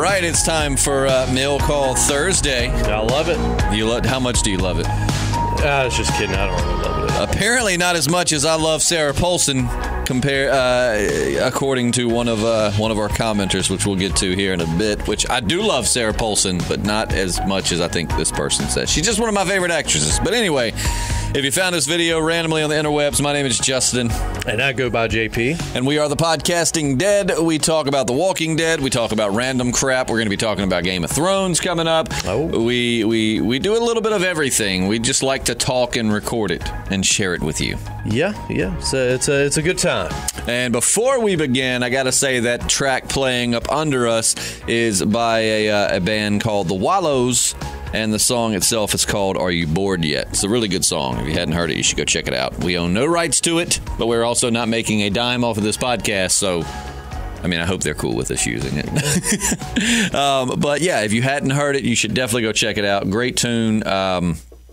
right, it's time for Mail Call Thursday. I love it. How much do you love it? I was just kidding. I don't really love it. Apparently not as much as I love Sarah Paulson, according to one of our commenters, which we'll get to here in a bit, which I do love Sarah Paulson, but not as much as I think this person says. She's just one of my favorite actresses. But anyway, if you found this video randomly on the interwebs, my name is Justin. And I go by JP. And we are the Podcasting Dead. We talk about The Walking Dead. We talk about random crap. We're going to be talking about Game of Thrones coming up. Oh. We do a little bit of everything. We just like to talk and record it and share it with you. Yeah. So it's a good time. And before we begin, I got to say that track playing up under us is by a band called The Wallows. And the song itself is called Are You Bored Yet? It's a really good song. If you hadn't heard it, you should go check it out. We own no rights to it, but we're also not making a dime off of this podcast, so I mean, I hope they're cool with us using it. But yeah, if you hadn't heard it, you should definitely go check it out. Great tune.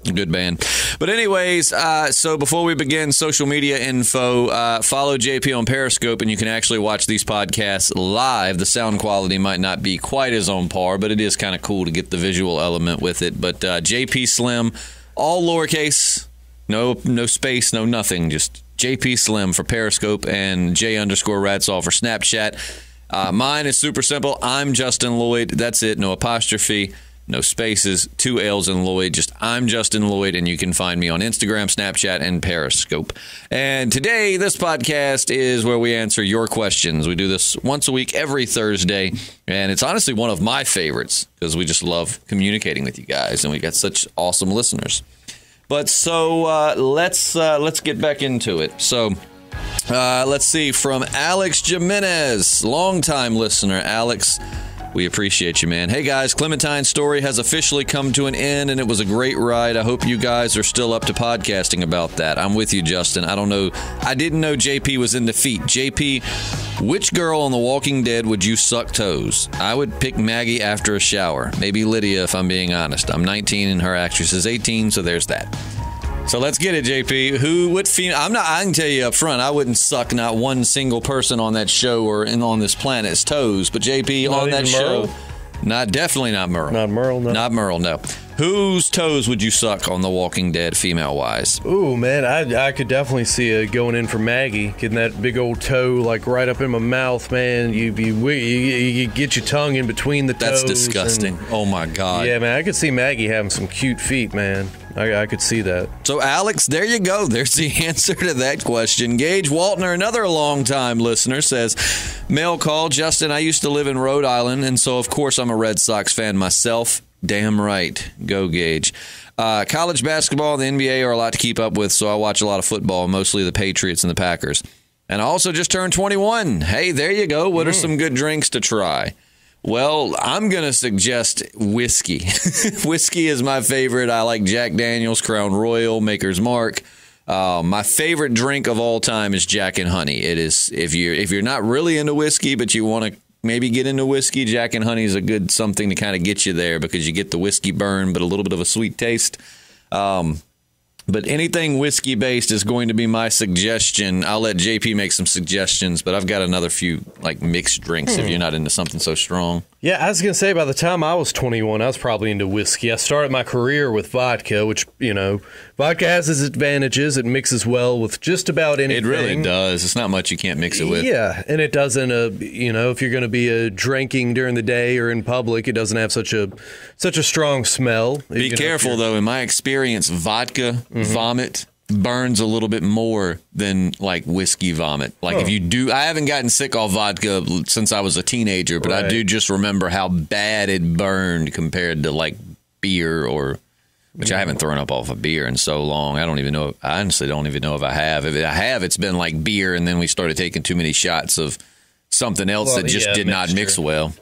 Good band. But anyways, so before we begin, social media info, follow JP on Periscope, and you can actually watch these podcasts live. The sound quality might not be quite as on par, but it is kind of cool to get the visual element with it. But JP Slim, all lowercase, no space, no nothing, just JP Slim for Periscope and J_Radsall for Snapchat. Mine is super simple. I'm Justin Lloyd. That's it. No apostrophe. No spaces, 2 L's in Lloyd, just I'm Justin Lloyd, and you can find me on Instagram, Snapchat, and Periscope. And today, this podcast is where we answer your questions. We do this once a week, every Thursday, and it's honestly one of my favorites because we just love communicating with you guys, and we got such awesome listeners. But so let's get back into it. So let's see, from Alex Jimenez, longtime listener, Alex. We appreciate you, man. Hey, guys, Clementine's story has officially come to an end, and it was a great ride. I hope you guys are still up to podcasting about that. I'm with you, Justin. I don't know. I didn't know JP was in defeat. JP, which girl on The Walking Dead would you suck toes? I would pick Maggie after a shower. Maybe Lydia, if I'm being honest. I'm 19, and her actress is 18, so there's that. So let's get it, JP. What female? I can tell you up front, I wouldn't suck not one single person on that show or on this planet's toes. But JP, not on that Merle? show, definitely not Merle. Not Merle, no. Not Merle, no. Whose toes would you suck on The Walking Dead, female-wise? Ooh, man, I could definitely see it going in for Maggie, getting that big old toe like right up in my mouth, man. You get your tongue in between the toes. That's disgusting. Oh my God. Yeah, man, I could see Maggie having some cute feet, man. I could see that. So, Alex, there you go. There's the answer to that question. Gage Waltner, another longtime listener, says, mail call, Justin, I used to live in Rhode Island, and so, of course, I'm a Red Sox fan myself. Damn right. Go, Gage. College basketball and the NBA are a lot to keep up with, so I watch a lot of football, mostly the Patriots and the Packers. And I also just turned 21. Hey, there you go. What are some good drinks to try? Well, I'm going to suggest whiskey. Whiskey is my favorite. I like Jack Daniel's, Crown Royal, Maker's Mark. My favorite drink of all time is Jack and Honey. It is, if you're not really into whiskey, but you want to maybe get into whiskey, Jack and Honey is a good something to kind of get you there because you get the whiskey burn, but a little bit of a sweet taste. But anything whiskey-based is going to be my suggestion. I'll let JP make some suggestions, but I've got another few like mixed drinks if you're not into something so strong. Yeah, I was going to say, by the time I was 21, I was probably into whiskey. I started my career with vodka, which, vodka has its advantages. It mixes well with just about anything. It really does. It's not much you can't mix it with. Yeah, and it doesn't, if you're going to be drinking during the day or in public, it doesn't have such a strong smell. Be careful, though. In my experience, vodka vomit burns a little bit more than like whiskey vomit. Like if you do, I haven't gotten sick off vodka since I was a teenager, but I do just remember how bad it burned compared to like beer which I haven't thrown up off a beer in so long. I honestly don't even know if I have. If I have, it's been like beer, and then we started taking too many shots of something else that just did not mix well.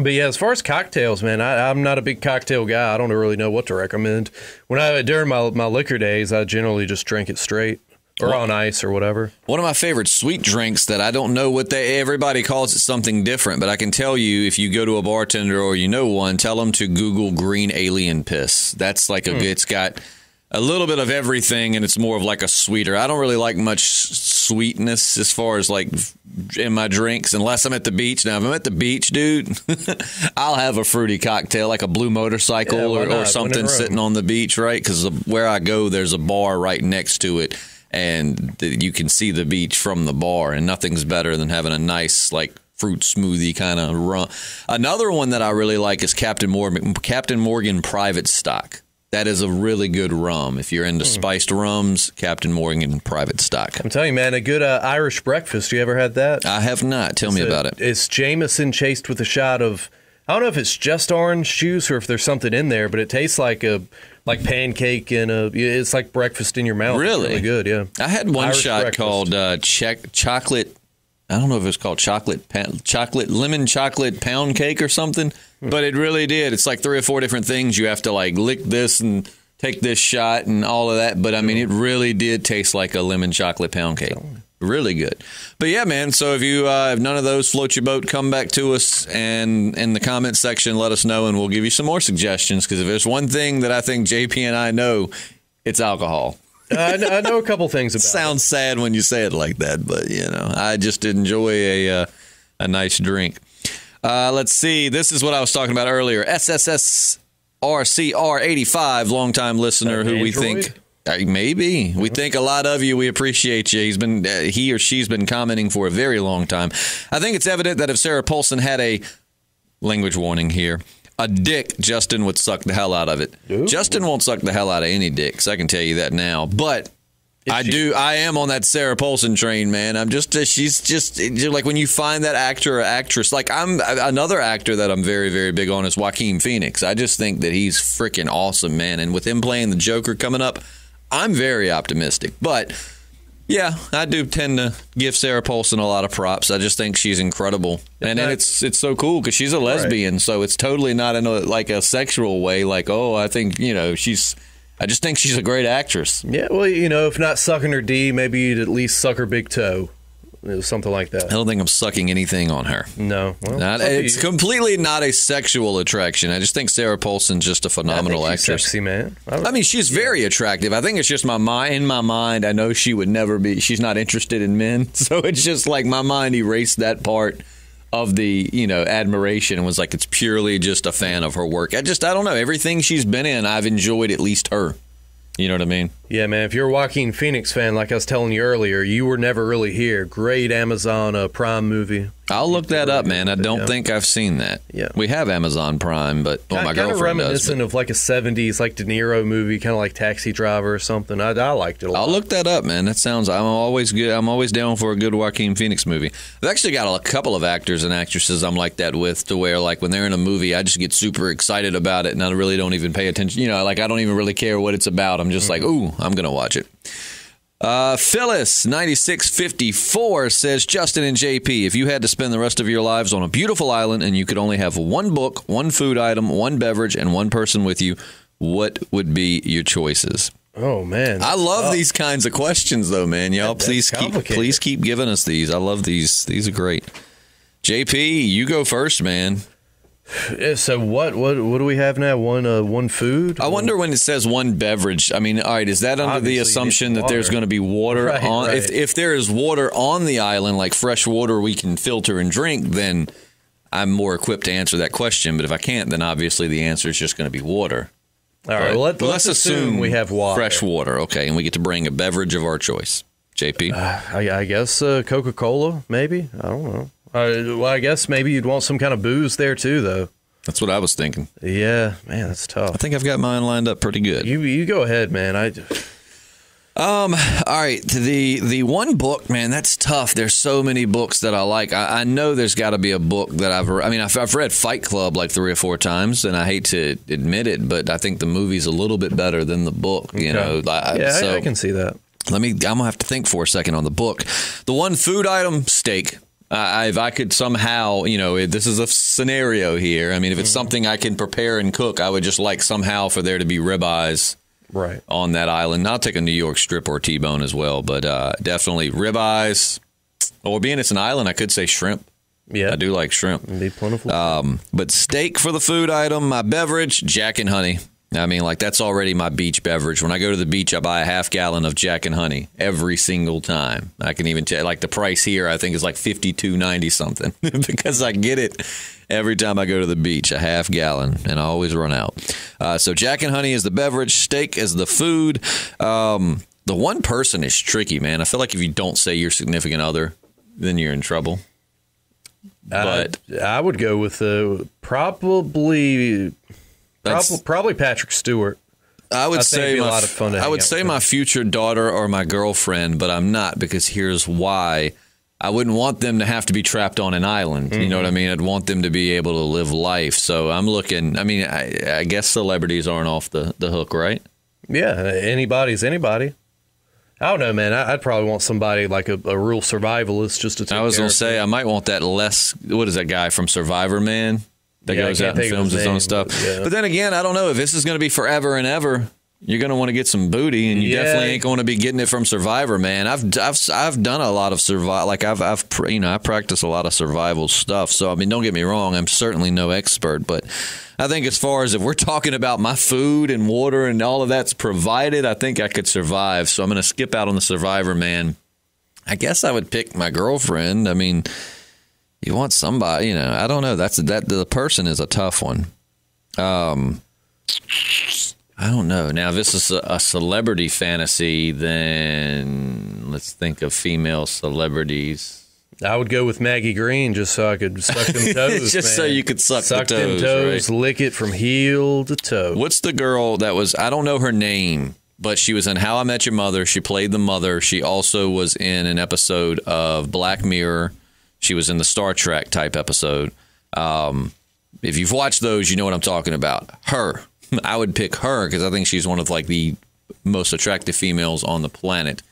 But yeah, as far as cocktails, man, I'm not a big cocktail guy. I don't really know what to recommend. During my liquor days, I generally just drink it straight or on ice or whatever. One of my favorite sweet drinks that I don't know what everybody calls it something different, but I can tell you if you go to a bartender or one, tell them to Google green alien piss. That's like it's got a little bit of everything, and it's more of like a sweeter. I don't really like much sweetness as far as like in my drinks, unless I'm at the beach. Now, if I'm at the beach, dude, I'll have a fruity cocktail, like a Blue Motorcycle or something sitting on the beach, right? Because where I go, there's a bar right next to it, and you can see the beach from the bar, and nothing's better than having a nice, like, fruit smoothie kind of rum. Another one that I really like is Captain Morgan Private Stock. That is a really good rum. If you're into spiced rums, Captain Morgan Private Stock. I'm telling you, man, a good Irish breakfast. You ever had that? I have not. Tell me about it. It's Jameson chased with a shot of, I don't know if it's just orange juice or if there's something in there, but it tastes like pancake and it's like breakfast in your mouth. Really? It's really good, yeah. I had one Irish shot breakfast. called chocolate. I don't know if it was called lemon chocolate pound cake or something, but it really did. It's like 3 or 4 different things. You have to like lick this and take this shot and all of that. But I mean, it really did taste like a lemon chocolate pound cake. Really good. But yeah, man. So if you if none of those float your boat, come back to us and in the comment section, let us know, and we'll give you some more suggestions. Because if there's one thing that I think JP and I know, it's alcohol. I know a couple things about it. Sounds sad when you say it like that, but, you know, I just enjoy a nice drink. Let's see. This is what I was talking about earlier. SSSRCR85, longtime listener who we think... maybe. We think a lot of you. We appreciate you. He or she's been commenting for a very long time. I think it's evident that if Sarah Paulson had a... language warning here... a dick, Justin would suck the hell out of it. Ooh. Justin won't suck the hell out of any dicks. I can tell you that now. But I am on that Sarah Paulson train, man. She's just like when you find that actor or actress. Like another actor that I'm very, very big on is Joaquin Phoenix. I just think that he's freaking awesome, man. And with him playing the Joker coming up, I'm very optimistic. But yeah, I do tend to give Sarah Paulson a lot of props. I just think she's incredible. And then it's so cool because she's a lesbian, right. So it's totally not in a sexual way. Like, oh, I think, I just think she's a great actress. Yeah, well, if not sucking her D, maybe you'd at least suck her big toe. Something like that. I don't think I'm sucking anything on her. No. Well, it's completely not a sexual attraction. I just think Sarah Paulson's just a phenomenal actress. Sexy, man. I mean, she's very attractive. I think it's just in my mind, I know she would never be, she's not interested in men. So it's just like my mind erased that part of the, admiration and was like, it's purely just a fan of her work. I don't know. Everything she's been in, I've enjoyed at least her. You know what I mean? Yeah, man. If you're a Joaquin Phoenix fan, like I was telling you earlier, You Were Never Really Here. Great Amazon Prime movie. I'll look that up, man. I don't think I've seen that. Yeah. We have Amazon Prime, but my girlfriend does. Kind of reminiscent of like a 70s, like De Niro movie, kind of like Taxi Driver or something. I liked it a lot. I'll look that up, man. That sounds, I'm always good. I'm always down for a good Joaquin Phoenix movie. I've actually got a couple of actors and actresses I'm like that with, to where like when they're in a movie, I just get super excited about it and I really don't even pay attention. Like I don't even really care what it's about. I'm just like, ooh, I'm going to watch it. Phyllis 9654 says, Justin and JP, if you had to spend the rest of your lives on a beautiful island and you could only have one book, one food item, one beverage, and one person with you, what would be your choices? Oh man, I love these kinds of questions though, man. Y'all please keep giving us these. I love these. These are great. JP, you go first, man. So what do we have now? One food? I wonder when it says one beverage. I mean, all right, is that under Obviously the assumption that there's going to be water on? Right. If there is water on the island, like fresh water we can filter and drink, then I'm more equipped to answer that question. But if I can't, then obviously the answer is just going to be water. All right, well, let's assume we have water. Fresh water, okay, and we get to bring a beverage of our choice. JP? I guess Coca-Cola, maybe? I don't know. Well, I guess maybe you'd want some kind of booze there too, though. That's what I was thinking. Yeah, man, that's tough. I think I've got mine lined up pretty good. You go ahead, man. All right, the one book, man, that's tough. There's so many books that I like. I know there's got to be a book that I've read Fight Club like 3 or 4 times, and I hate to admit it, but I think the movie's a little bit better than the book. Okay. I can see that. I'm gonna have to think for a second on the book. The one food item, steak. If I could somehow, this is a scenario here. I mean, if it's something I can prepare and cook, I would just like somehow for there to be ribeyes on that island. I'll take a New York strip or T-bone as well, but definitely ribeyes. Or being it's an island, I could say shrimp. Yeah, I do like shrimp. It'd be plentiful. But steak for the food item. My beverage, Jack and Honey. I mean, like, that's already my beach beverage. When I go to the beach, I buy a half gallon of Jack and Honey every single time. I can even tell, like, the price here, I think, is like $52.90 something because I get it every time I go to the beach, a half gallon, and I always run out. So Jack and Honey is the beverage, steak is the food. The one person is tricky, man. I feel like if you don't say your significant other, then you're in trouble. But I would go with probably Patrick Stewart. I would say it'd be a lot of fun to I hang would out say with my him. future daughter or my girlfriend, but I'm not, because here's why. I wouldn't want them to have to be trapped on an island. You know what I mean? I'd want them to be able to live life. So I'm looking. I mean, I guess celebrities aren't off the hook, right? Yeah, anybody's anybody. I don't know, man. I'd probably want somebody like a real survivalist just to take I was care gonna of say I might want that less. What is that guy from Survivor Man that Yeah, I goes can't out and think of films his his own name, stuff? but, yeah. But then again, I don't know if this is going to be forever and ever. You're going to want to get some booty, and you Yeah. definitely ain't going to be getting it from Survivor Man. I've done a lot of survival. Like I practice a lot of survival stuff. So I mean, don't get me wrong. I'm certainly no expert, but I think as far as if we're talking about my food and water and all of that's provided, I think I could survive. So I'm going to skip out on the Survivor Man. I guess I would pick my girlfriend. I mean, you want somebody, I don't know. The person is a tough one. I don't know. Now, if this is a celebrity fantasy, then let's think of female celebrities. I would go with Maggie Green just so I could suck them toes. Just so man. you could suck them the toes, toes, right? lick it from heel to toe. What's the girl that was, I don't know her name, but she was in How I Met Your Mother. She played the mother. She also was in an episode of Black Mirror. She was in the Star Trek type episode. If you've watched those, you know what I'm talking about. Her. I would pick her because I think she's one of like the most attractive females on the planet.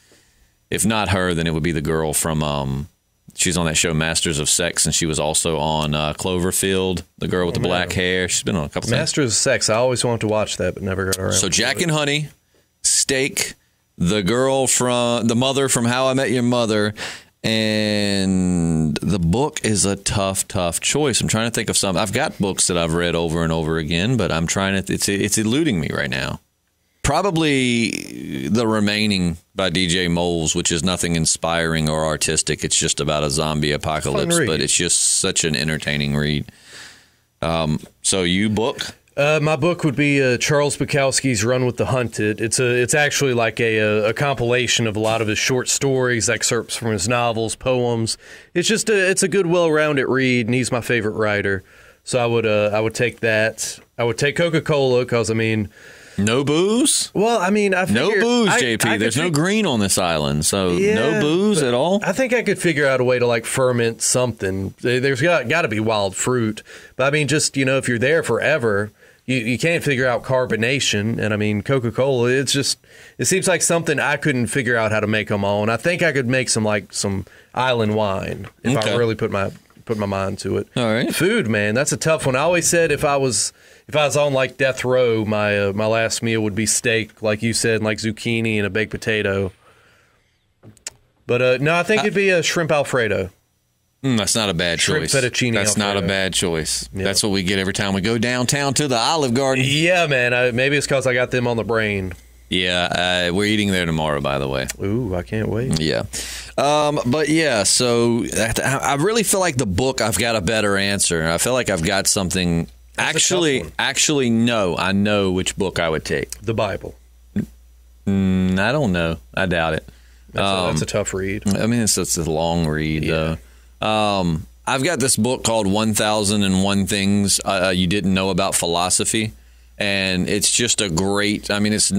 If not her, then it would be the girl from she's on that show Masters of Sex, and she was also on Cloverfield, the girl with the black hair. She's been on a couple things. Masters of Sex. I always wanted to watch that, but never got around. So to Jack it. and Honey, steak, the girl from the mother from How I Met Your Mother, and the book is a tough choice. I'm trying to think of some. I've got books that I've read over and over again, but I'm trying to. It's eluding me right now. Probably The Remaining by DJ Moles, which is nothing inspiring or artistic. It's just about a zombie apocalypse, but it's just such an entertaining read. So you book? My book would be Charles Bukowski's Run with the Hunted. It's actually like a compilation of a lot of his short stories, excerpts from his novels, poems. It's just it's a good, well-rounded read, and he's my favorite writer. So I would take that. I would take Coca-Cola because, I mean, no booze? well, I mean, I No figure, booze, I JP. There's no green on this island, so no Yeah, booze at all? I think I could figure out a way to like ferment something. There's got to be wild fruit, but I mean, just if you're there forever. You can't figure out carbonation, and I mean Coca-Cola. It seems like something I couldn't figure out how to make them on. I think I could make some island wine if I really put my mind to it. All right. Food, man, that's a tough one. I always said if I was on like death row, my last meal would be steak, like you said, like zucchini and a baked potato. But no, I think it'd be a shrimp Alfredo. That's not a bad Shrimp choice. fettuccine That's not a Alfredo. bad choice. Yeah. That's what we get every time we go downtown to the Olive Garden. Yeah, man. Maybe it's because I got them on the brain. Yeah, we're eating there tomorrow, by the way. Ooh, I can't wait. Yeah. But yeah, so I really feel like the book, I've got a better answer. I feel like I've got something. That's a tough one. Actually, no. I know which book I would take. The Bible. I don't know. I doubt it. That's a tough read. I mean, it's a long read, though. I've got this book called 1001 Things You Didn't Know About Philosophy. And it's just a great, I mean, it's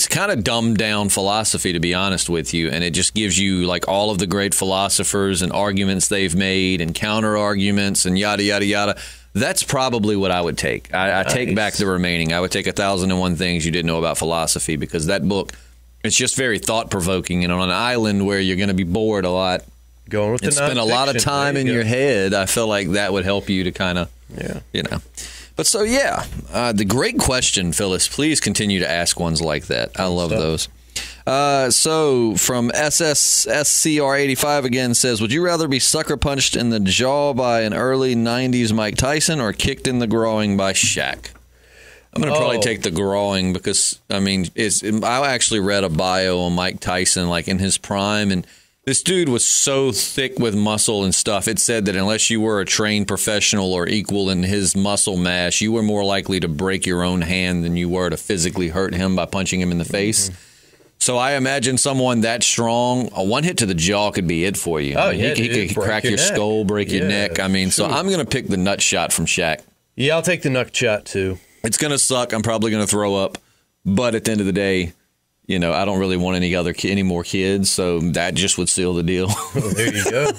kind of dumbed down philosophy, to be honest with you. And it just gives you like all of the great philosophers and arguments they've made and counter arguments and yada, yada, yada. That's probably what I would take. I take back The Remaining. I would take 1001 Things You Didn't Know About Philosophy, because that book, it's just very thought provoking. And on an island where you're going to be bored a lot, Going with and the spend a lot of nonfiction. time There in you your go. head, I feel like that would help you to kind of, But so, yeah, the great question, Phyllis. Please continue to ask ones like that. I love those. So from SSSCR85 again says, would you rather be sucker punched in the jaw by an early 90s Mike Tyson or kicked in the groin by Shaq? I'm going to probably take the growing because, I mean, I actually read a bio on Mike Tyson, like in his prime, and this dude was so thick with muscle and stuff. It said that unless you were a trained professional or equal in his muscle mass, you were more likely to break your own hand than you were to physically hurt him by punching him in the face. So I imagine someone that strong, a one hit to the jaw could be it for you. Oh, I mean, yeah, he could crack your skull, break your neck. I mean, so I'm going to pick the nut shot from Shaq. Yeah, I'll take the nut shot, too. It's going to suck. I'm probably going to throw up. But at the end of the day, you know, I don't really want any more kids, so that just would seal the deal. Well, there you go.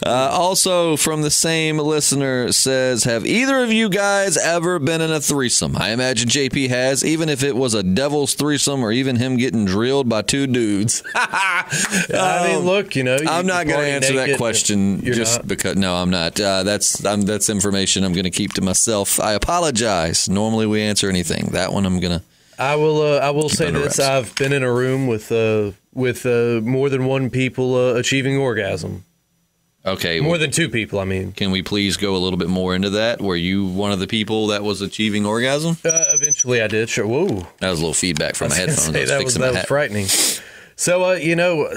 Also, from the same listener says, have either of you guys ever been in a threesome? I imagine JP has, even if it was a devil's threesome or even him getting drilled by two dudes. I mean, look, you know. I'm not going to answer that question because, no, I'm not. That's information I'm going to keep to myself. I apologize. Normally we answer anything. That one I'm going to. I will say this: I've been in a room with more than one people achieving orgasm. Okay, more than two people. I mean, can we please go a little bit more into that? Were you one of the people that was achieving orgasm? Eventually, I did. Sure. Whoa, that was a little feedback from my headphones. That was frightening. So, you know,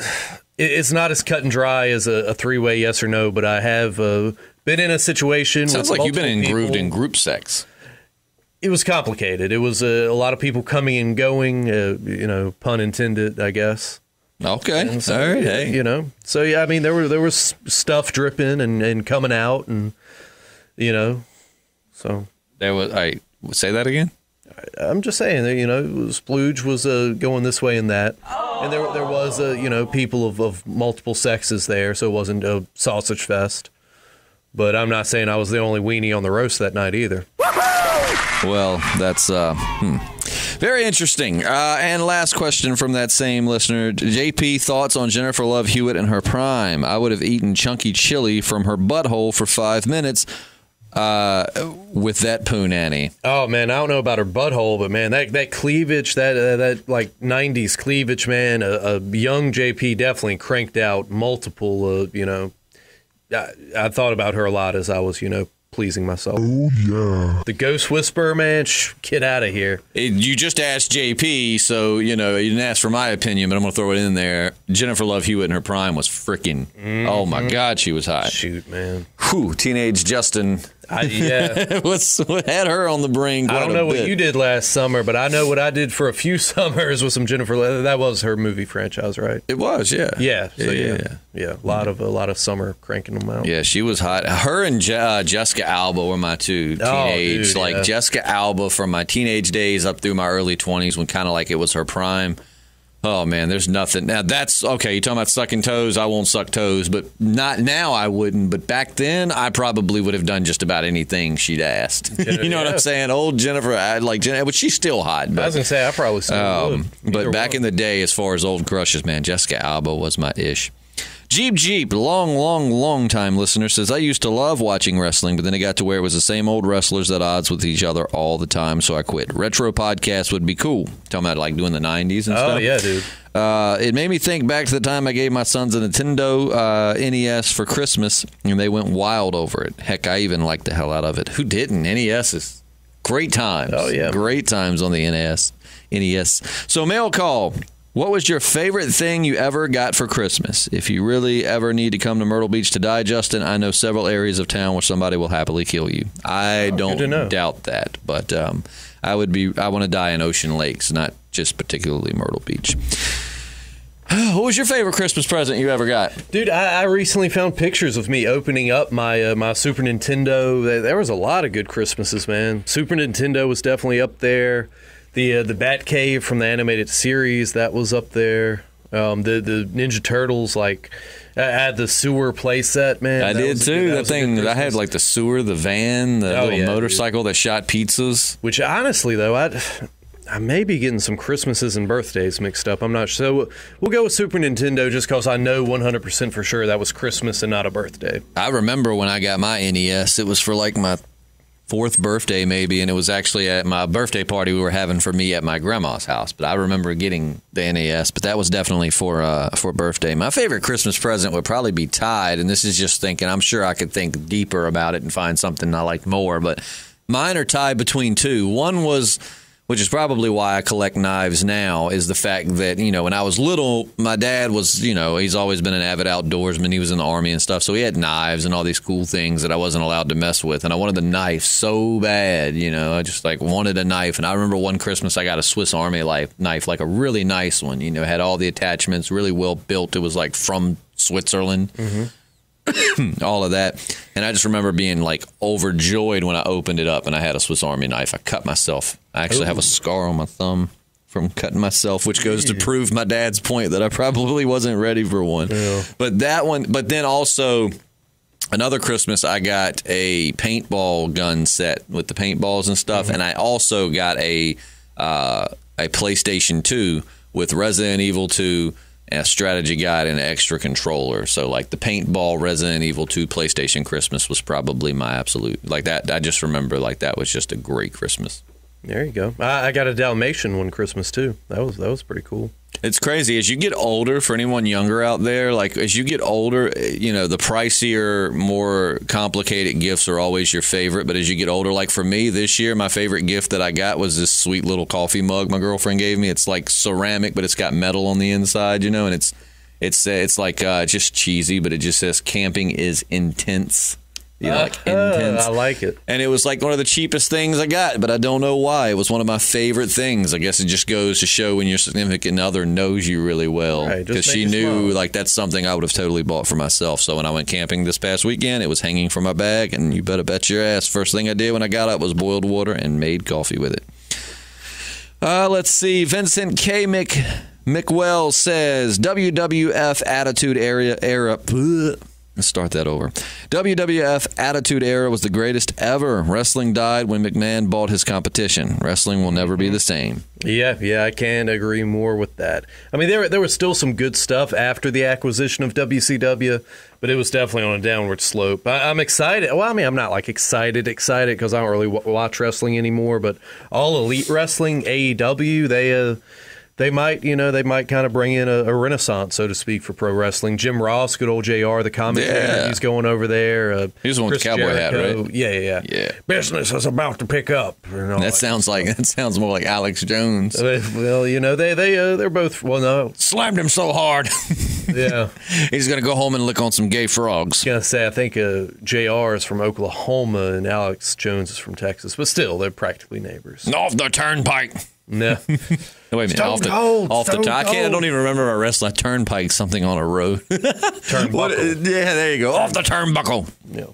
it's not as cut and dry as a three-way yes or no, but I have been in a situation. Sounds like you've been grooved in group sex. It was complicated. It was a lot of people coming and going, you know, pun intended, I guess. Okay. So, all right. Hey. You know, so yeah, I mean, there was stuff dripping and coming out, and you know, so there was. I say that again. I'm just saying that, you know, splooge was going this way and that, and there was you know, people of multiple sexes there, so it wasn't a sausage fest. But I'm not saying I was the only weenie on the roast that night either. Well, that's very interesting. And last question from that same listener. JP, thoughts on Jennifer Love Hewitt in her prime? I would have eaten chunky chili from her butthole for 5 minutes with that poonanny. Oh, man, I don't know about her butthole, but, man, that cleavage, that like, 90s cleavage, man, a young JP definitely cranked out multiple, you know. I thought about her a lot as I was, you know, pleasing myself. Oh, yeah. The Ghost Whisperer, man, get out of here. You just asked JP, so, you know, you didn't ask for my opinion, but I'm going to throw it in there. Jennifer Love Hewitt in her prime was freaking, oh, my God, she was hot. Shoot, man. Whew, teenage Justin. Yeah. What had her on the brink. I don't know what you did last summer, but I know what I did for a few summers with some Jennifer Love. That was her movie franchise, right? It was, yeah. Yeah. So, yeah. A lot of summer cranking them out. Yeah, she was hot. Her and Jessica Alba were my two teenage. Jessica Alba from my teenage days up through my early 20s when kind of like it was her prime. Oh, man, there's nothing. Now, that's okay. You're talking about sucking toes. I won't suck toes, but not now I wouldn't. But back then, I probably would have done just about anything she'd asked. You know what I'm saying? Old Jennifer, but she's still hot. But, I was going to say, I probably still would. But back in the day, as far as old crushes, man, Jessica Alba was my ish. Jeep, long time listener, says, I used to love watching wrestling, but then it got to where it was the same old wrestlers at odds with each other all the time, so I quit. Retro podcast would be cool. Talking about like doing the 90s and stuff. Oh, yeah, dude. It made me think back to the time I gave my sons a Nintendo NES for Christmas, and they went wild over it. Heck, I even liked the hell out of it. Who didn't? NES is great times. Oh, yeah. Great times on the NES. So mail call. What was your favorite thing you ever got for Christmas? If you really ever need to come to Myrtle Beach to die, Justin, I know several areas of town where somebody will happily kill you. I don't doubt that, but I want to die in Ocean Lakes, not just particularly Myrtle Beach. What was your favorite Christmas present you ever got? Dude, I recently found pictures of me opening up my my Super Nintendo. There was a lot of good Christmases, man. Super Nintendo was definitely up there. The Batcave from the animated series, that was up there. The Ninja Turtles, like, I had the sewer playset, man. I did too. That thing, I had like the sewer, the van, the little motorcycle that shot pizzas. Which honestly, though, I may be getting some Christmases and birthdays mixed up. I'm not sure. So we'll go with Super Nintendo just because I know 100% for sure that was Christmas and not a birthday. I remember when I got my NES, it was for like my 4th birthday maybe, and it was actually at my birthday party we were having for me at my grandma's house. But I remember getting the NES, but that was definitely for birthday. My favorite Christmas present would probably be tied, and this is just thinking, I'm sure I could think deeper about it and find something I liked more, but Mine are tied between two. One was, which is probably why I collect knives now, is the fact that, when I was little, my dad was, he's always been an avid outdoorsman. He was in the Army and stuff. So he had knives and all these cool things that I wasn't allowed to mess with. And I wanted the knife so bad, I just wanted a knife. And I remember one Christmas I got a Swiss Army knife, like a really nice one, had all the attachments, really well built. It was like from Switzerland. Mm-hmm. All of that. And I just remember being overjoyed when I opened it up and I had a Swiss Army knife. I cut myself. I actually have a scar on my thumb from cutting myself, which goes to prove my dad's point that I probably wasn't ready for one. Yeah. But that one, but then also another Christmas, I got a paintball gun set with the paintballs and stuff. Mm-hmm. And I also got a PlayStation 2 with Resident Evil 2, a strategy guide, and an extra controller. So the paintball Resident Evil 2 PlayStation Christmas was probably my absolute, that. I just remember that was just a great Christmas. There you go. I got a Dalmatian one Christmas too. That was pretty cool. It's crazy. As you get older, for anyone younger out there, as you get older, the pricier, more complicated gifts are always your favorite. But as you get older, for me this year, my favorite gift that I got was this sweet little coffee mug my girlfriend gave me. It's ceramic, but it's got metal on the inside, and it's just cheesy, but it just says "Camping is intense." Intense. I like it. And it was one of the cheapest things I got, but I don't know why. It was one of my favorite things. I guess it just goes to show when your significant other knows you really well. Because she knew that's something I would have totally bought for myself. So when I went camping this past weekend, it was hanging from my bag, and you better bet your ass. First thing I did when I got up was boiled water and made coffee with it. Let's see. Vincent K. McWell says, WWF Attitude Era. Let's start that over. WWF Attitude Era was the greatest ever. Wrestling died when McMahon bought his competition. Wrestling will never be the same. Yeah, I can't agree more with that. I mean, there was still some good stuff after the acquisition of WCW, but it was definitely on a downward slope. I'm excited. Well, I mean, I'm not excited because I don't really watch wrestling anymore, but All Elite Wrestling, AEW, They might kind of bring in a renaissance, so to speak, for pro wrestling. Jim Ross, good old JR, the commentator, he's going over there. He's the one with the cowboy hat, right? Yeah. Business is about to pick up. That sounds more like Alex Jones. Well, they're both. Well, no, slammed him so hard. Yeah, he's gonna go home and lick on some gay frogs. I was gonna say, I think JR is from Oklahoma and Alex Jones is from Texas, but still, they're practically neighbors. Off the turnpike. No. Wait a minute. I don't even remember a wrestler. Turnpike, something on a road. Turnbuckle. Yeah, there you go. Off the turnbuckle. Yeah.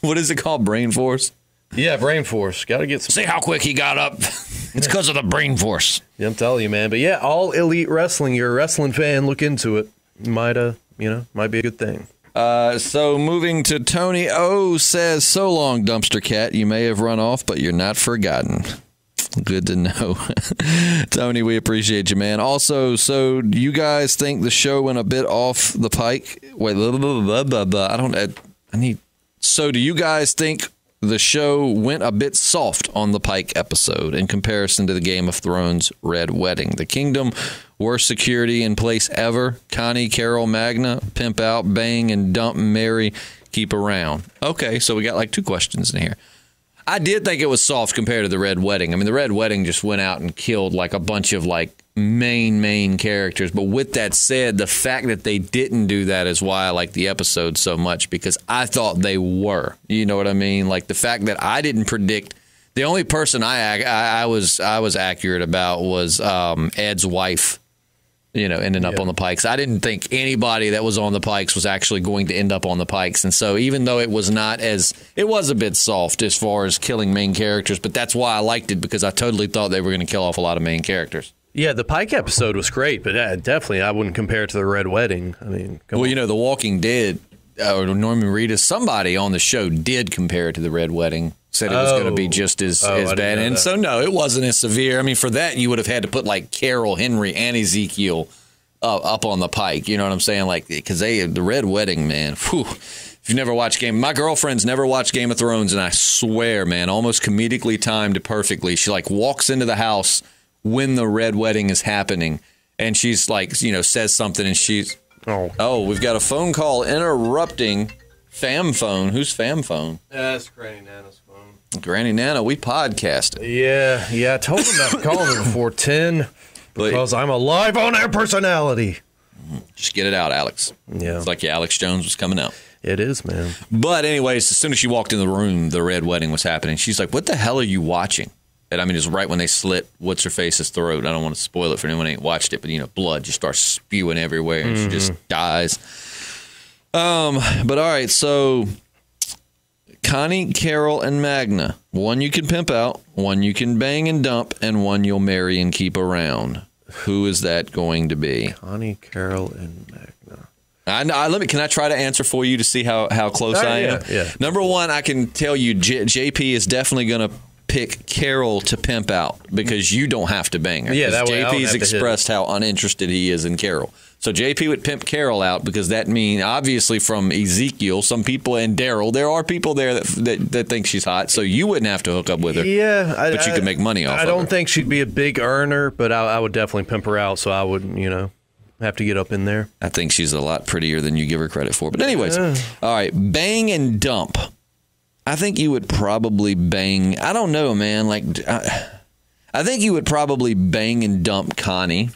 What is it called? Brain force? Yeah, brain force. Got to get some. See how quick he got up. It's because of the brain force. Yeah, I'm telling you, man. But yeah, All Elite Wrestling. You're a wrestling fan. Look into it. Might be a good thing. So moving to Tony O says, so long, Dumpster Cat. You may have run off, but you're not forgotten. Good to know. Tony, we appreciate you, man. Also, so do you guys think the show went a bit off the pike? Wait, so do you guys think the show went a bit soft on the Pike episode in comparison to the Game of Thrones Red Wedding? The Kingdom, worst security in place ever. Connie, Carol, Magna, pimp out, bang, and dump Mary, keep around. Okay, so we got 2 questions in here. I did think it was soft compared to the Red Wedding. I mean, the Red Wedding just went out and killed a bunch of main characters. But with that said, the fact that they didn't do that is why I like the episode so much, because I thought they were. You know what I mean? The fact that I didn't predict. The only person I was accurate about was Ed's wife. Ending up on the Pikes. I didn't think anybody that was on the Pikes was actually going to end up on the Pikes. And so even though it was a bit soft as far as killing main characters, but that's why I liked it, because I totally thought they were going to kill off a lot of main characters. Yeah, the Pike episode was great, but definitely I wouldn't compare it to the Red Wedding. I mean, The Walking Dead, or Norman Reedus, somebody on the show did compare it to the Red Wedding. Said it was going to be just as bad. And so, no, it wasn't as severe. I mean, for that, you would have had to put Carol, Henry, and Ezekiel up on the Pike. You know what I'm saying? Because the Red Wedding, man, whew. If you've never watched my girlfriend's never watched Game of Thrones, and I swear, man, almost comedically timed perfectly. She walks into the house when the Red Wedding is happening, and she's says something, and she's, oh, we've got a phone call interrupting Fam phone. Who's Fam phone? That's Granny Nana's phone. Granny Nana, we podcasted. Yeah. I told him not to call her before 10 because I'm a live on-air personality. Just get it out, Alex. Yeah. It's like Alex Jones was coming out. It is, man. But anyways, as soon as she walked in the room, the red wedding was happening. She's like, what the hell are you watching? And I mean, it's right when they slit What's-Her-Face's throat. I don't want to spoil it for anyone who ain't watched it, but, blood just starts spewing everywhere, and she just dies. But all right, so Connie, Carol, and Magna. One you can pimp out, one you can bang and dump, and one you'll marry and keep around. Who is that going to be? Connie, Carol, and Magna. Can I try to answer for you to see how close I am? Yeah. Number one, I can tell you JP is definitely going to pick Carol to pimp out because you don't have to bang her. Yeah, that way JP's expressed how uninterested he is in Carol. So JP would pimp Carol out because that means, obviously, from Ezekiel, some people, and Daryl, there are people there that think she's hot, so you wouldn't have to hook up with her. Yeah. But you could make money off of her. I don't think she'd be a big earner, but I would definitely pimp her out, so I would, have to get up in there. I think she's a lot prettier than you give her credit for. But anyways, all right, bang and dump. I think you would probably bang. I don't know, man. I think you would probably bang and dump Connie.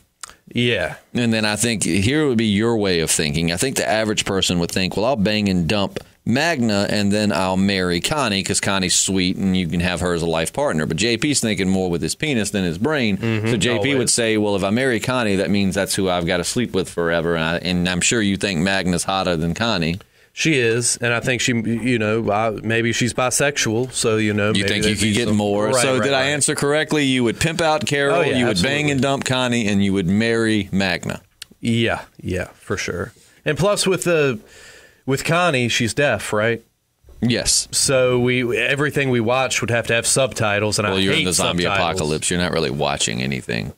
Yeah. And then I think here would be your way of thinking. I think the average person would think, well, I'll bang and dump Magna, and then I'll marry Connie because Connie's sweet and you can have her as a life partner. But JP's thinking more with his penis than his brain. So JP would say, well, if I marry Connie, that means that's who I've got to sleep with forever. And I'm sure you think Magna's hotter than Connie. She is, and I think she, maybe she's bisexual, so, You think you could get more. Right, so right, did I answer correctly? You would pimp out Carol, you would absolutely. bang and dump Connie, and you would marry Magna. Yeah, for sure. And plus with Connie, she's deaf, right? Yes. So everything we watch would have to have subtitles, and you're hate in the zombie subtitles. apocalypse. You're not really watching anything.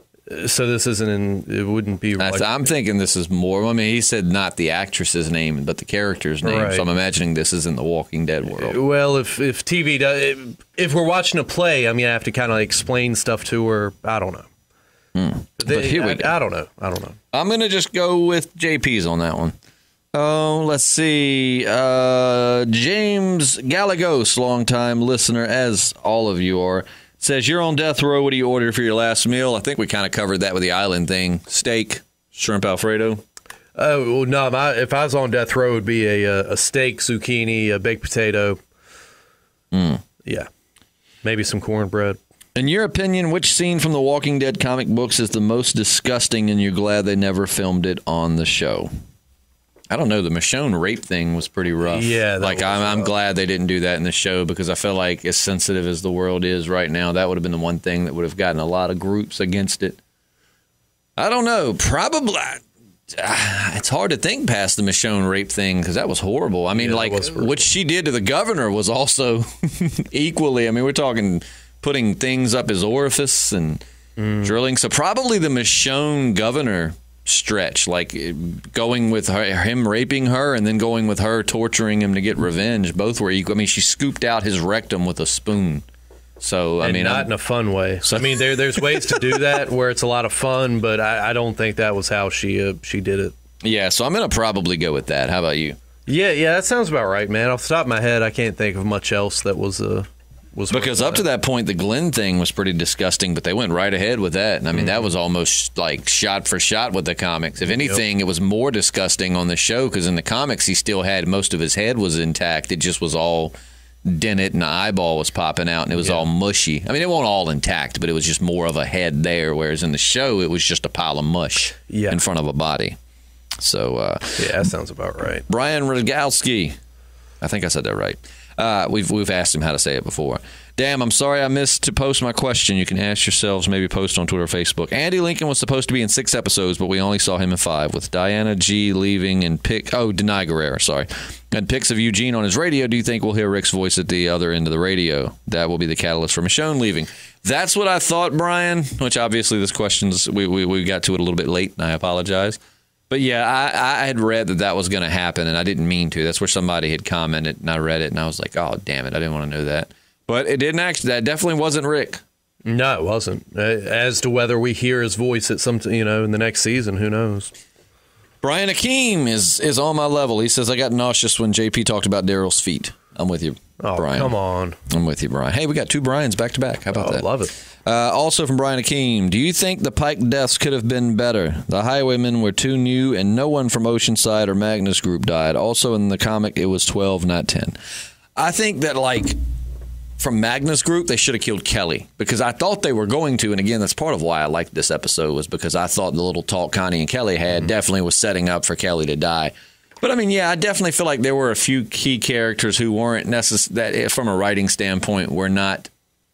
So this it wouldn't be like... I'm thinking this is more, he said not the actress's name, but the character's name. Right. So I'm imagining this is in the Walking Dead world. Well, if TV does... If we're watching a play, I have to kind of explain stuff to her. I don't know. But here we go. I don't know. I'm going to just go with JP's on that one. Oh, let's see. James Galagos, longtime listener, as all of you are, says, you're on death row. What do you order for your last meal? I think we kind of covered that with the island thing. Steak, shrimp Alfredo. Oh, no. If I was on death row, it would be a steak, zucchini, a baked potato. Yeah. Maybe some cornbread. In your opinion, which scene from the Walking Dead comic books is the most disgusting and you're glad they never filmed it on the show? I don't know. The Michonne rape thing was pretty rough. Yeah. I'm glad they didn't do that in the show because I feel like as sensitive as the world is right now, that would have been the one thing that would have gotten a lot of groups against it. I don't know. Probably. It's hard to think past the Michonne rape thing because that was horrible. What she did to the governor was also equally. We're talking putting things up his orifice and drilling. So probably the Michonne governor stretch, like going with him raping her and then going with her torturing him to get revenge. Both were equal. She scooped out his rectum with a spoon. So not in a fun way. So, there's ways to do that where it's a lot of fun, but I don't think that was how she did it. Yeah, so I'm gonna probably go with that. How about you? Yeah, that sounds about right, man. Off the top of my head, I can't think of much else that was because up to that point, the Glenn thing was pretty disgusting, but they went right ahead with that. And that was almost like shot for shot with the comics. If anything, it was more disgusting on the show because in the comics, he still had most of his head was intact. It just was all dented and the eyeball was popping out and it was all mushy. It wasn't all intact, but it was just more of a head there. Whereas in the show, it was just a pile of mush in front of a body. So, that sounds about right. Brian Rogalski. I think I said that right. We've asked him how to say it before. Damn, I'm sorry I missed to post my question. You can ask yourselves, maybe post on Twitter or Facebook. Andy Lincoln was supposed to be in 6 episodes, but we only saw him in 5 with Diana G leaving and Denai Guerrera, sorry. And pics of Eugene on his radio. Do you think we'll hear Rick's voice at the other end of the radio? That will be the catalyst for Michonne leaving. That's what I thought, Brian, which obviously this question's, we got to it a little bit late, and I apologize. But yeah, I had read that was going to happen, and I didn't mean to. That's where somebody had commented, and I read it, and I was like, oh, damn it, I didn't want to know that. But it didn't actually, that definitely wasn't Rick. No, it wasn't. As to whether we hear his voice at some, in the next season, who knows? Brian Akeem is on my level. He says, I got nauseous when JP talked about Daryl's feet. I'm with you, Brian. Come on. I'm with you, Brian. Hey, we got 2 Brians back to back. How about that? I love it. Also from Brian Akeem, do you think the Pike deaths could have been better? The Highwaymen were too new, and no one from Oceanside or Magnus Group died. Also in the comic, it was 12, not 10. I think that, like, from Magnus Group, they should have killed Kelly, because I thought they were going to, and again, that's part of why I liked this episode, was because I thought the little talk Connie and Kelly had definitely was setting up for Kelly to die. But, I mean, yeah, I definitely feel like there were a few key characters who weren't that from a writing standpoint, were not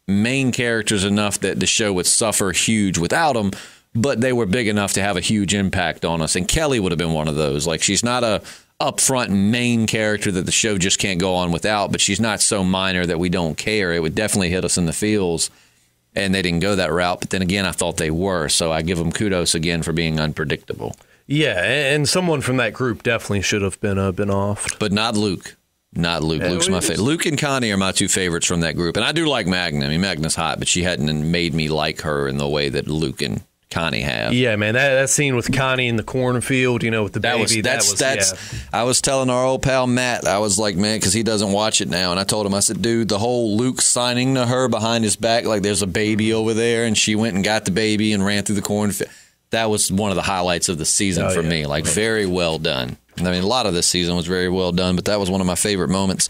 main characters enough that the show would suffer huge without them, but they were big enough to have a huge impact on us. And Kelly would have been one of those. Like, she's not a upfront main character that the show just can't go on without, but she's not so minor that we don't care. It would definitely hit us in the feels, and they didn't go that route. But then again, I thought they were, so I give them kudos again for being unpredictable. Yeah, and someone from that group definitely should have been offed. But not Luke. Not Luke. Luke's my favorite. Luke and Connie are my 2 favorites from that group. And I do like Magna. I mean, Magna's hot, but she hadn't made me like her in the way that Luke and Connie have. Yeah, man, that scene with Connie in the cornfield, with the baby, I was telling our old pal Matt, I was like, man, because he doesn't watch it now, and I told him, I said, dude, the whole Luke signing to her behind his back, like there's a baby over there, and she went and got the baby and ran through the cornfield. That was one of the highlights of the season for me. Like, very well done. I mean, a lot of this season was very well done, but that was one of my favorite moments.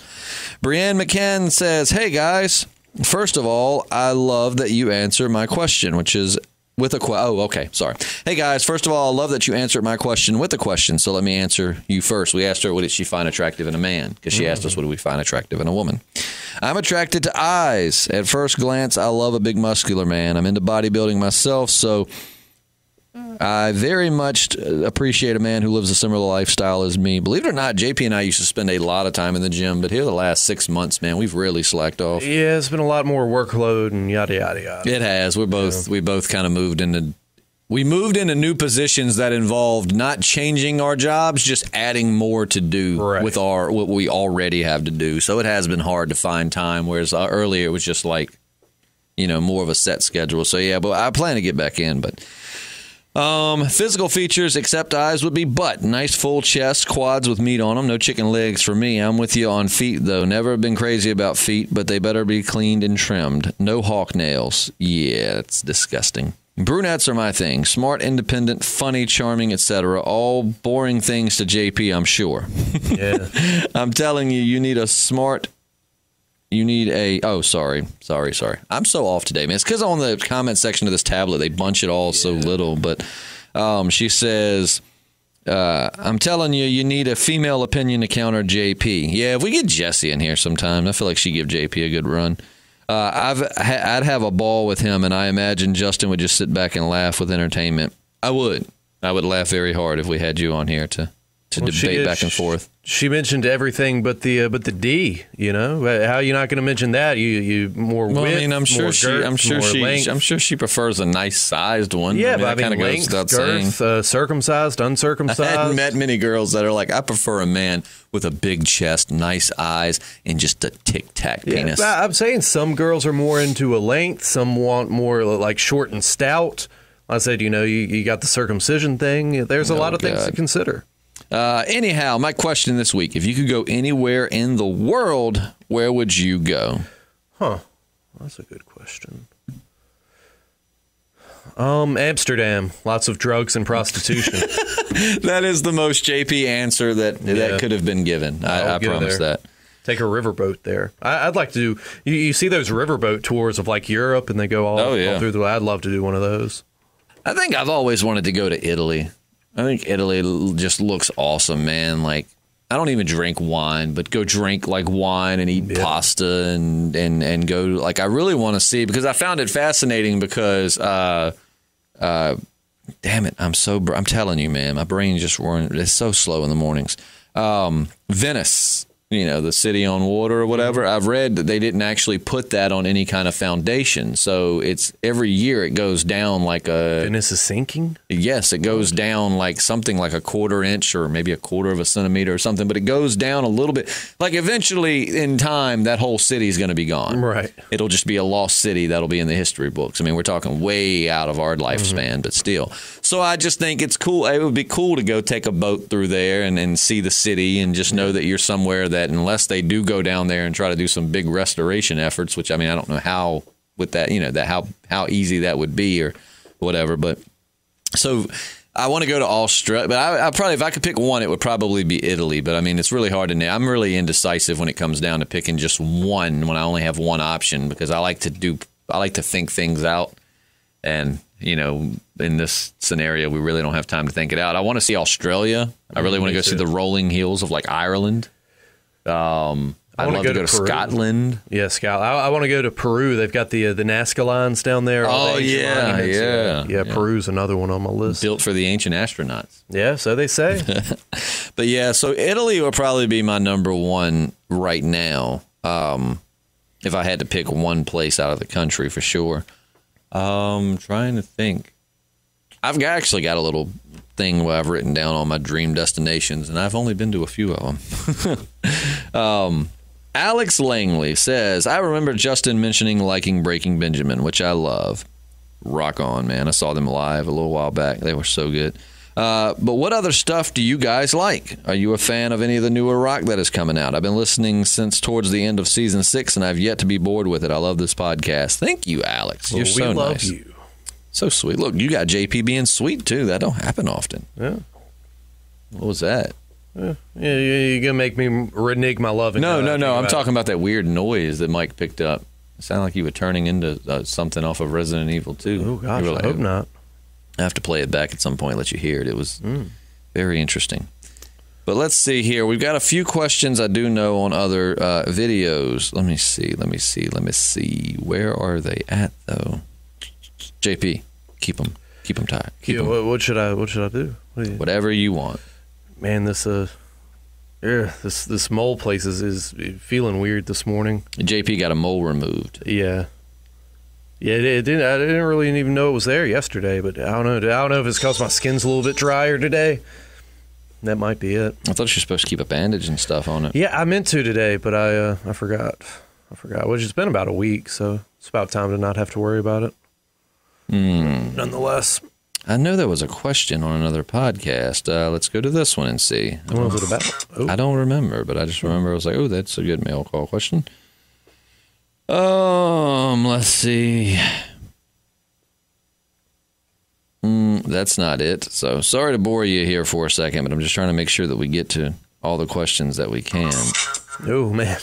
Brianne McCann says, hey, guys, first of all, I love that you answer my question, which is with a question. Oh, okay. Sorry. Hey, guys, first of all, I love that you answered my question with a question, so let me answer you first. We asked her, what did she find attractive in a man? Because she asked us, what do we find attractive in a woman? I'm attracted to eyes. At first glance, I love a big muscular man. I'm into bodybuilding myself, so I very much appreciate a man who lives a similar lifestyle as me. Believe it or not, JP and I used to spend a lot of time in the gym, but here the last 6 months, man, we've really slacked off. Yeah, it's been a lot more workload and yada, yada, yada. It has. We both kind of moved into new positions that involved not changing our jobs, just adding more to do with what we already have to do. So it has been hard to find time, whereas earlier it was just like, more of a set schedule. So yeah, but I plan to get back in, but physical features except eyes would be butt. Nice full chest, quads with meat on them. No chicken legs for me. I'm with you on feet, though. Never been crazy about feet, but they better be cleaned and trimmed. No hawk nails. Yeah, it's disgusting. Brunettes are my thing. Smart, independent, funny, charming, etc. All boring things to JP, I'm sure. Yeah. I'm telling you, you need a smart... sorry. I'm so off today, man. It's because on the comment section of this tablet, they bunch it all so little. But she says, I'm telling you, you need a female opinion to counter JP. Yeah, if we get Jesse in here sometime, I feel like she'd give JP a good run. I'd have a ball with him, and I imagine Justin would just sit back and laugh with entertainment. I would laugh very hard if we had you on here to debate back and forth. She mentioned everything but the D. How are you not going to mention that? You more width, I mean, I'm sure length. I'm sure she prefers a nice sized one. Yeah, that kind of length, goes without girth, saying. Circumcised, uncircumcised. I hadn't met many girls that are like, I prefer a man with a big chest, nice eyes, and just a tic tac penis. I'm saying some girls are more into a length. Some want more like short and stout. I said, you got the circumcision thing. There's a lot of things to consider. Anyhow, my question this week, if you could go anywhere in the world, where would you go? That's a good question. Amsterdam. Lots of drugs and prostitution. That is the most JP answer that could have been given. I promise that. Take a riverboat there. I'd like to do, you see those riverboat tours of like Europe and they go all through I'd love to do one of those. I think I've always wanted to go to Italy. I think Italy just looks awesome, man. Like, I don't even drink wine, but go drink like wine and eat pasta and go. Like, I really want to see, because I found it fascinating because, damn it, I'm telling you, man, my brain just it's so slow in the mornings. Venice. the city on water or whatever. I've read that they didn't actually put that on any kind of foundation. So it's every year it goes down like a... And this is sinking? Yes, it goes down like something like a quarter inch or maybe a quarter of a centimeter or something, but it goes down a little bit. Like eventually in time, that whole city is going to be gone. Right. It'll just be a lost city that'll be in the history books. I mean, we're talking way out of our lifespan, but still. So I just think it's cool. It would be cool to go take a boat through there and see the city and just know that you're somewhere that unless they do go down there and try to do some big restoration efforts, which I mean, I don't know how with that, how easy that would be or whatever. But so I want to go to Australia, but I probably, if I could pick one, it would probably be Italy. But I mean, it's really hard to name. I'm really indecisive when it comes down to picking just one when I only have one option because I like to think things out. And, in this scenario, we really don't have time to think it out. I want to see Australia. I really want to go see the rolling hills of like Ireland. I'd love to go to Scotland. Yeah, Scotland. I want to go to Peru. They've got the Nazca lines down there. Oh, yeah. Peru's another one on my list. Built for the ancient astronauts. Yeah, so they say. But yeah, so Italy will probably be my number one right now. If I had to pick one place out of the country for sure. Trying to think. I've actually got a little thing where I've written down all my dream destinations, and I've only been to a few of them. Alex Langley says, I remember Justin mentioning liking Breaking Benjamin, which I love. Rock on, man. I saw them live a little while back. They were so good. But what other stuff do you guys like? Are you a fan of any of the newer rock that is coming out? I've been listening since towards the end of season 6, and I've yet to be bored with it. I love this podcast. Thank you, Alex. You're so nice. We love you. So sweet. Look, you got JP being sweet, too. That don't happen often. Yeah. What was that? Yeah, you're going to make me renege my love. No. I'm talking about that weird noise that Mike picked up. It sounded like you were turning into something off of Resident Evil 2. Oh, gosh, I hope not. I have to play it back at some point, let you hear it. It was very interesting. But let's see here. We've got a few questions I do know on other videos. Let me see. Where are they at, though? JP, keep them tight. What should I do? Whatever you want. Man, this mole place is feeling weird this morning. JP got a mole removed. Yeah. Yeah, it didn't. I didn't really even know it was there yesterday, but I don't know if it's because my skin's a little bit drier today. That might be it. I thought you were supposed to keep a bandage and stuff on it. Yeah, I meant to today, but I forgot. Which it's been about a week, so it's about time to not have to worry about it. Nonetheless, I know there was a question on another podcast. Let's go to this one and see. What was it about? Oh. I don't remember, but I just remember I was like, oh, that's a good mail call question. Let's see. That's not it. So sorry to bore you here for a second, but I'm just trying to make sure that we get to all the questions that we can. Oh, man.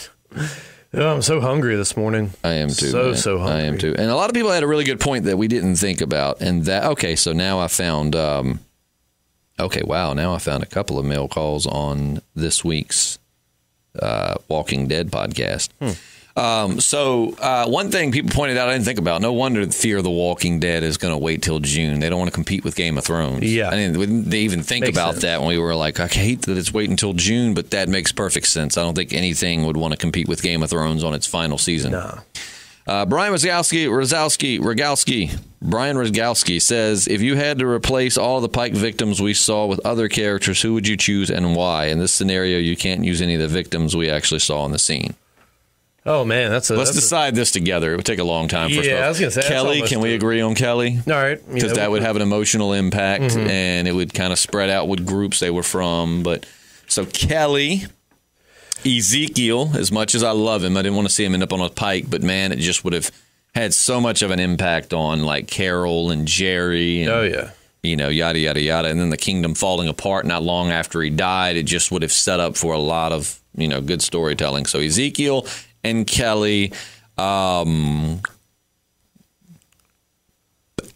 Oh, I'm so hungry this morning. I am too. So hungry. I am too. And a lot of people had a really good point that we didn't think about. And so now I found, now I found a couple of mail calls on this week's Walking Dead podcast. One thing people pointed out I didn't think about, no wonder Fear the Walking Dead is going to wait till June. They don't want to compete with Game of Thrones. Yeah. I didn't even think about that when we were like, I hate that it's waiting until June, but that makes perfect sense. I don't think anything would want to compete with Game of Thrones on its final season. No. Brian Rogowski says, if you had to replace all the Pike victims we saw with other characters, who would you choose and why? In this scenario, you can't use any of the victims we actually saw on the scene. Oh, man, let's decide this together. It would take a long time for us. Yeah, I was going to say. Kelly, can we agree on Kelly? All right. Because that would have an emotional impact, and it would kind of spread out what groups they were from. But so Kelly, Ezekiel, as much as I love him, I didn't want to see him end up on a pike, but man, it just would have had so much of an impact on like Carol and Jerry. And, oh, yeah. Yada, yada, yada. And then the kingdom falling apart not long after he died. It just would have set up for a lot of, good storytelling. So Ezekiel and Kelly, that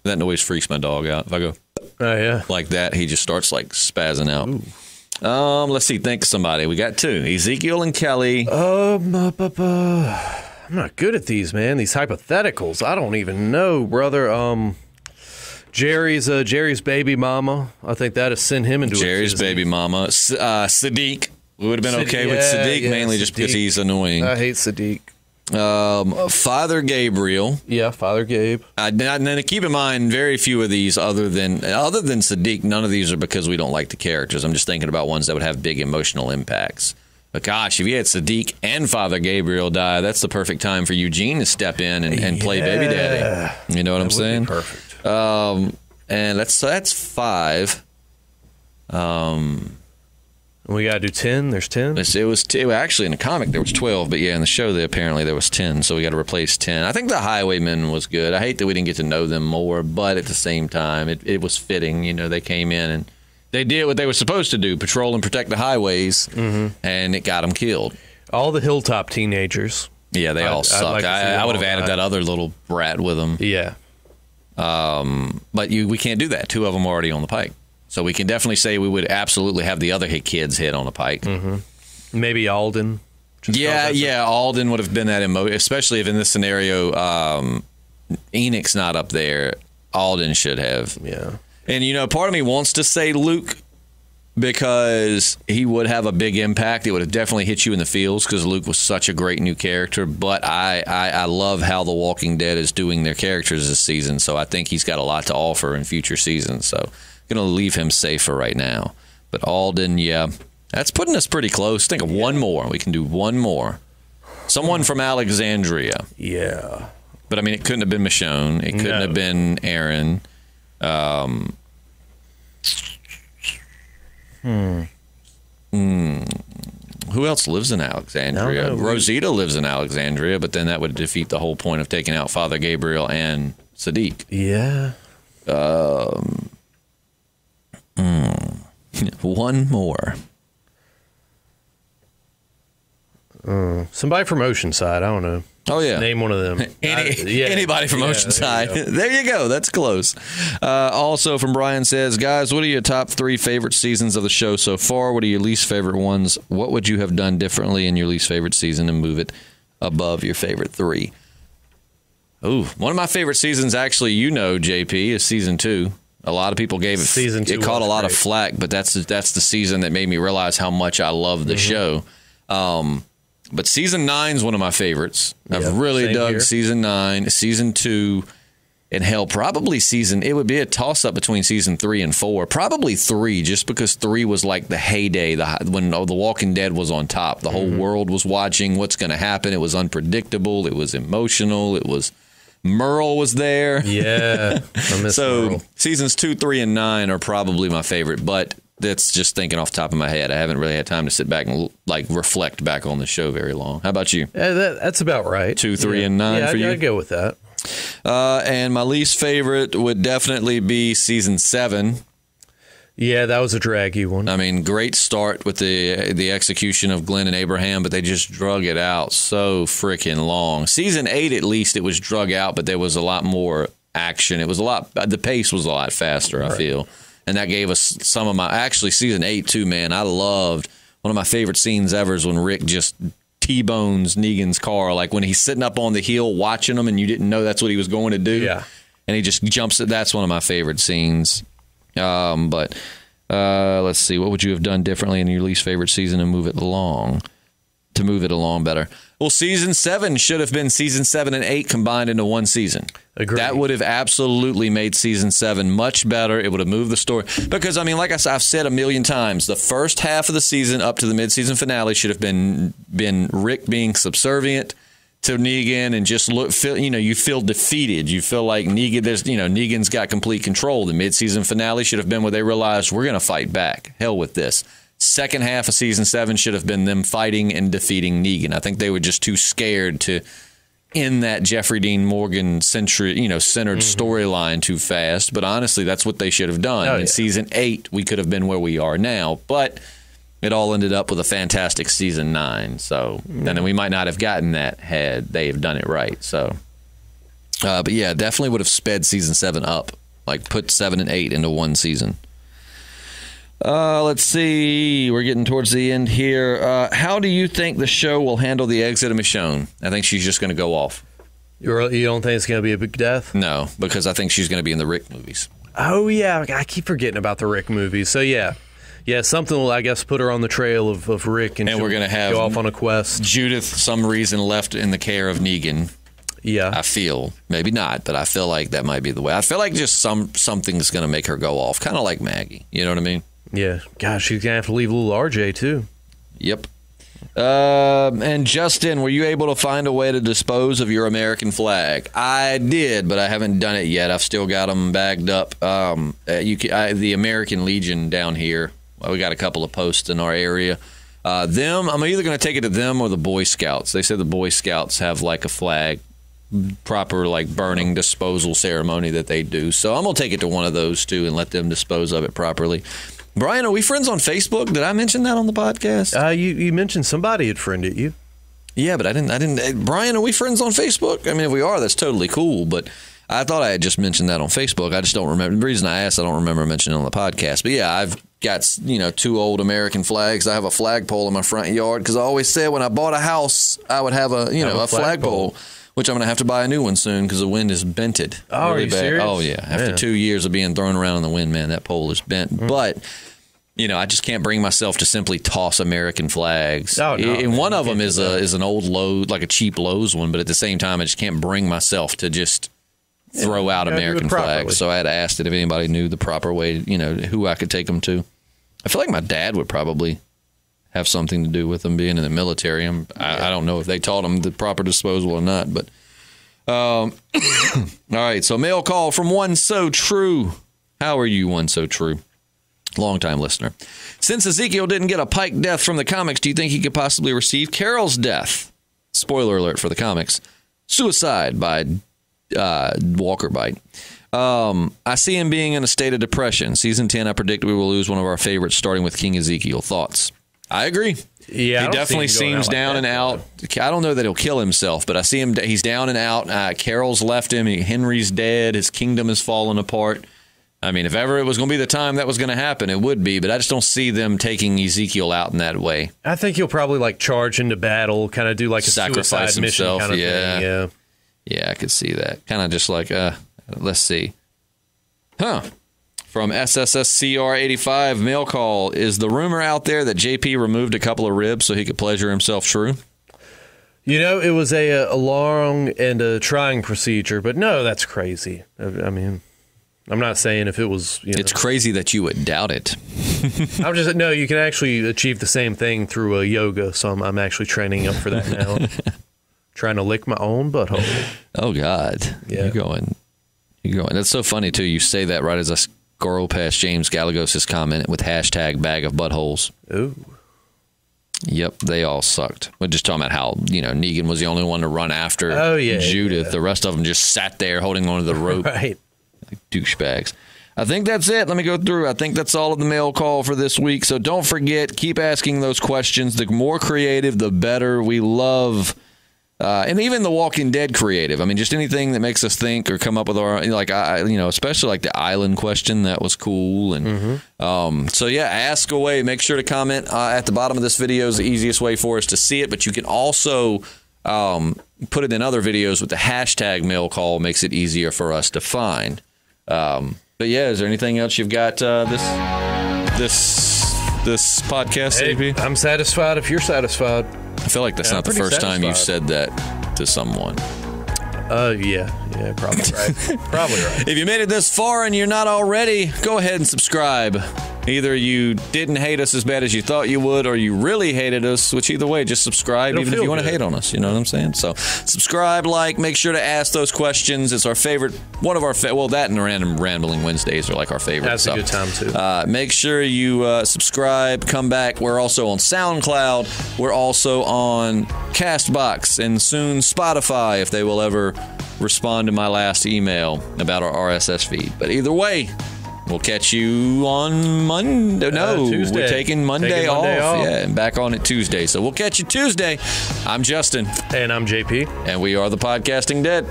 noise freaks my dog out. If I go like that, he just starts like spazzing out. Ooh. Let's see. Think of somebody. We got two: Ezekiel and Kelly. I'm not good at these, man. These hypotheticals. I don't even know, brother. Jerry's baby mama. I think that has sent him into Jerry's baby mama. Sadiq. We would have been okay with Sadiq, mainly just because he's annoying. I hate Sadiq. Father Gabriel. Yeah, Father Gabe. And then keep in mind, very few of these, other than Sadiq, none of these are because we don't like the characters. I'm just thinking about ones that would have big emotional impacts. But gosh, if you had Sadiq and Father Gabriel die, that's the perfect time for Eugene to step in and play baby daddy. You know what I'm saying? Perfect. And that's 5. We got to do 10. There's 10. It was actually in the comic there was 12, but yeah, in the show apparently there was 10. So we got to replace 10. I think the Highwaymen was good. I hate that we didn't get to know them more, but at the same time, it was fitting. You know, they came in and they did what they were supposed to do: patrol and protect the highways, and it got them killed. All the Hilltop teenagers. Yeah, they all suck. I would have added that other little brat with them. Yeah. But we can't do that. 2 of them are already on the pike. So we can definitely say we would absolutely have the other kids hit on the pike. Mm-hmm. Maybe Alden. Alden would have been that especially if in this scenario Enoch's not up there. Alden should have. Yeah. And, you know, part of me wants to say Luke because he would have a big impact. It would have definitely hit you in the feels because Luke was such a great new character. But I love how The Walking Dead is doing their characters this season. So I think he's got a lot to offer in future seasons. So I'm going to leave him safe for right now. But Alden, yeah, that's putting us pretty close. Think of one more. We can do one more. Someone from Alexandria. Yeah. But, I mean, it couldn't have been Michonne. It couldn't have been Aaron. Who else lives in Alexandria? Rosita lives in Alexandria, but then that would defeat the whole point of taking out Father Gabriel and Sadiq. Yeah. One more. Somebody from Oceanside. I don't know. Oh, yeah. Name one of them. Anybody from Oceanside. There you go. That's close. Also from Brian says, guys, what are your top 3 favorite seasons of the show so far? What are your least favorite ones? What would you have done differently in your least favorite season and move it above your favorite 3? Ooh, one of my favorite seasons, actually, JP, is season 2. A lot of people gave it. Season 2 it caught a lot of flack, but that's the season that made me realize how much I love the show. But season 9 is one of my favorites. I've really dug season 9, season 2, and hell, probably it would be a toss-up between season 3 and 4. Probably 3, just because 3 was like the heyday, when The Walking Dead was on top. The whole world was watching what's going to happen. It was unpredictable. It was emotional. Merle was there. Yeah, I miss Merle. Seasons 2, 3, and 9 are probably my favorite, but that's just thinking off the top of my head. I haven't really had time to sit back and reflect back on the show very long. How about you? That's about right. 2, 3, and 9 for you? I'd go with that. And my least favorite would definitely be season 7. Yeah, that was a draggy one. I mean, great start with the execution of Glenn and Abraham, but they just drug it out so freaking long. Season 8, at least, it was drug out, but there was a lot more action. The pace was a lot faster, I feel. And that gave us some of season 8 too, man. I loved, one of my favorite scenes ever is when Rick just T-bones Negan's car, like when he's sitting up on the hill watching him and you didn't know that's what he was going to do. Yeah. And he just jumps it. That's one of my favorite scenes. But let's see. What would you have done differently in your least favorite season to move it along better? Well, season 7 should have been season 7 and 8 combined into one season. Agreed. That would have absolutely made season 7 much better. It would have moved the story. Because, I mean, like I've said a million times, the first half of the season up to the mid-season finale should have been Rick being subservient to Negan and just you feel defeated. You feel like Negan's got complete control. The mid-season finale should have been where they realized we're going to fight back. Hell with this. Second half of season 7 should have been them fighting and defeating Negan. I think they were just too scared to end that Jeffrey Dean Morgan centered storyline too fast. But honestly, that's what they should have done. In season 8, we could have been where we are now. But it all ended up with a fantastic season 9. So, and then we might not have gotten that had they have done it right. So, but yeah, definitely would have sped season 7 up, like put 7 and 8 into one season. Let's see. We're getting towards the end here. How do you think the show will handle the exit of Michonne? I think she's just going to go off. You don't think it's going to be a big death? No, because I think she's going to be in the Rick movies. Oh, yeah. I keep forgetting about the Rick movies. So, yeah. Yeah, something will, I guess, put her on the trail of Rick, and we're going to have go off on a quest. Judith, some reason, left in the care of Negan. Yeah. I feel. Maybe not, but I feel like that might be the way. I feel like just something's going to make her go off, kind of like Maggie. You know what I mean? Yeah. Gosh, she's going to have to leave little RJ, too. Yep. And Justin, were you able to find a way to dispose of your American flag? I did, but I haven't done it yet. I've still got them bagged up. The American Legion down here, we got a couple of posts in our area. I'm either going to take it to them or the Boy Scouts. They said the Boy Scouts have like a flag, proper like burning disposal ceremony that they do. So I'm going to take it to one of those two and let them dispose of it properly. Brian, are we friends on Facebook? Did I mention that on the podcast? You mentioned somebody had friended you. Yeah, but I didn't. Brian, are we friends on Facebook? I mean, if we are, that's totally cool. But I thought I had just mentioned that on Facebook. I just don't remember. The reason I asked, I don't remember mentioning it on the podcast. But yeah, I've got 2 old American flags. I have a flagpole in my front yard because I always said when I bought a house, I would have a flagpole. Which I'm going to have to buy a new one soon because the wind has bent it. Oh, really are you bad. serious? Oh, yeah. After 2 years of being thrown around in the wind, man, that pole is bent. Mm-hmm. But, I just can't bring myself to simply toss American flags. Oh, no, and one of them is an old Lowe's, like a cheap Lowe's one. But at the same time, I just can't bring myself to just throw out American flags. So I had asked it if anybody knew the proper way, who I could take them to. I feel like my dad would probably have something to do with them being in the military. I don't know if they taught them the proper disposal or not, but all right. So mail call from One So True. How are you, One So True? Longtime listener. Since Ezekiel didn't get a Pike death from the comics, do you think he could possibly receive Carol's death? Spoiler alert for the comics. Suicide by Walker Bite. I see him being in a state of depression. Season 10, I predict we will lose one of our favorites, starting with King Ezekiel. Thoughts? I agree. Yeah, he definitely seems down and out. I don't know that he'll kill himself, but I see him. He's down and out. Carol's left him. Henry's dead. His kingdom has fallen apart. I mean, if ever it was going to be the time that was going to happen, it would be. But I just don't see them taking Ezekiel out in that way. I think he'll probably charge into battle, kind of do like a sacrifice suicide himself. Mission kind of thing. Yeah, I could see that. Kind of just like, let's see. From SSSCR85 mail call. Is the rumor out there that JP removed a couple of ribs so he could pleasure himself true? It was a long and a trying procedure, but no, that's crazy. I mean, I'm not saying if it was... It's crazy that you would doubt it. No, you can actually achieve the same thing through yoga, so I'm actually training up for that now. Trying to lick my own butthole. Oh, God. Yeah. You're going. That's so funny, too. You say that right as I scroll past James Galagos' comment with hashtag bag of buttholes. Ooh. Yep, they all sucked. We're just talking about how, Negan was the only one to run after Judith. Yeah. The rest of them just sat there holding onto the rope. Right. Like douchebags. I think that's it. Let me go through. I think that's all of the mail call for this week. So don't forget, keep asking those questions. The more creative, the better. We love... and even the Walking Dead creative. I mean, just anything that makes us think or come up with our, especially like the island question. That was cool. And so, yeah, ask away. Make sure to comment at the bottom of this video is the easiest way for us to see it. But you can also put it in other videos with the hashtag mail call. Makes it easier for us to find. But, yeah, is there anything else you've got this podcast, Hey, I'm satisfied if you're satisfied. I feel like that's not the first time you've said that to someone. Yeah, probably right. Probably right. If you made it this far and you're not already, go ahead and subscribe. Either you didn't hate us as bad as you thought you would, or you really hated us, which either way, just subscribe, even if you want to hate on us. You know what I'm saying? So subscribe, make sure to ask those questions. It's our favorite, one of our, that and the Random Rambling Wednesdays are like our favorite. That's a good time, too. Make sure you subscribe, come back. We're also on SoundCloud. We're also on CastBox and soon Spotify, if they will ever respond to my last email about our RSS feed. But either way, we'll catch you on Monday. No, Tuesday. We're taking Monday off. Yeah, and back on it Tuesday. So we'll catch you Tuesday. I'm Justin. And I'm JP. And we are the Podcasting Dead.